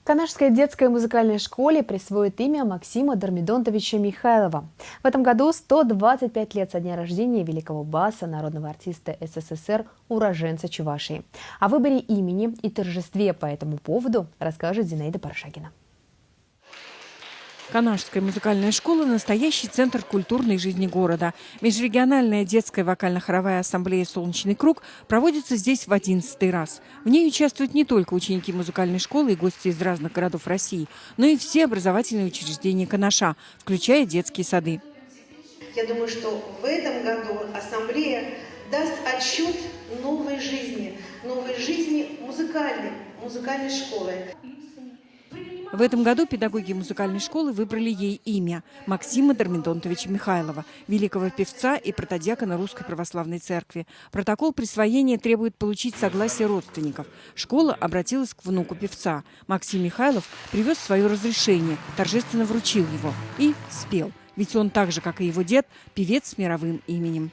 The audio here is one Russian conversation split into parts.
Канашской детской музыкальной школе присвоит имя Максима Дормидонтовича Михайлова. В этом году 125 лет со дня рождения великого баса, народного артиста СССР, уроженца Чувашии. О выборе имени и торжестве по этому поводу расскажет Зинаида Паршагина. Канашская музыкальная школа – настоящий центр культурной жизни города. Межрегиональная детская вокально-хоровая ассамблея «Солнечный круг» проводится здесь в 11-й раз. В ней участвуют не только ученики музыкальной школы и гости из разных городов России, но и все образовательные учреждения Канаша, включая детские сады. Я думаю, что в этом году ассамблея даст отчет новой жизни музыкальной школы. В этом году педагоги музыкальной школы выбрали ей имя – Максима Дормидонтовича Михайлова, великого певца и протодиакона Русской Православной Церкви. Протокол присвоения требует получить согласие родственников. Школа обратилась к внуку певца. Максим Михайлов привез свое разрешение, торжественно вручил его и спел. Ведь он так же, как и его дед, певец с мировым именем.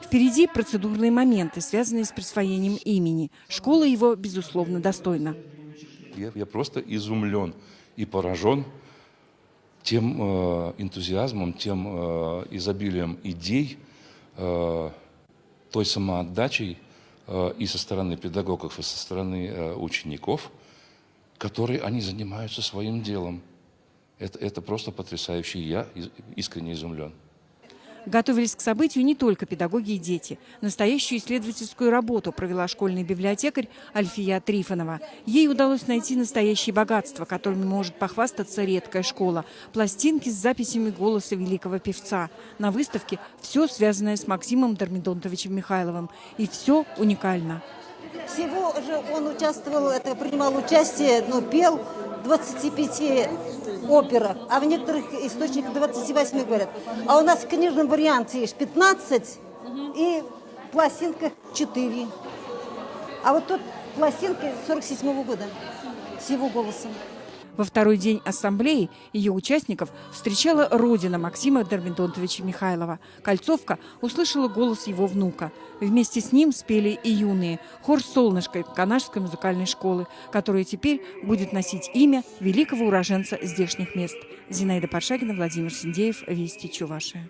Впереди процедурные моменты, связанные с присвоением имени. Школа его, безусловно, достойна. Я просто изумлен и поражен тем энтузиазмом, тем изобилием идей, той самоотдачей и со стороны педагогов, и со стороны учеников, которые они занимаются своим делом. Это просто потрясающе. Я искренне изумлен. Готовились к событию не только педагоги и дети. Настоящую исследовательскую работу провела школьный библиотекарь Альфия Трифонова. Ей удалось найти настоящие богатства, которыми может похвастаться редкая школа. Пластинки с записями голоса великого певца. На выставке все связанное с Максимом Дормидонтовичем Михайловым. И все уникально. Всего же он принимал участие, пел 25 операх, а в некоторых источниках 28 говорят. А у нас в книжном варианте есть 15 и в пластинках 4. А вот тут пластинки 47 года с его голосом. Во второй день ассамблеи ее участников встречала родина Максима Дормидонтовича Михайлова. Кольцовка услышала голос его внука. Вместе с ним спели и юные. Хор «Солнышко» Канашской музыкальной школы, которая теперь будет носить имя великого уроженца здешних мест. Зинаида Паршагина, Владимир Синдеев, Вести Чувашия.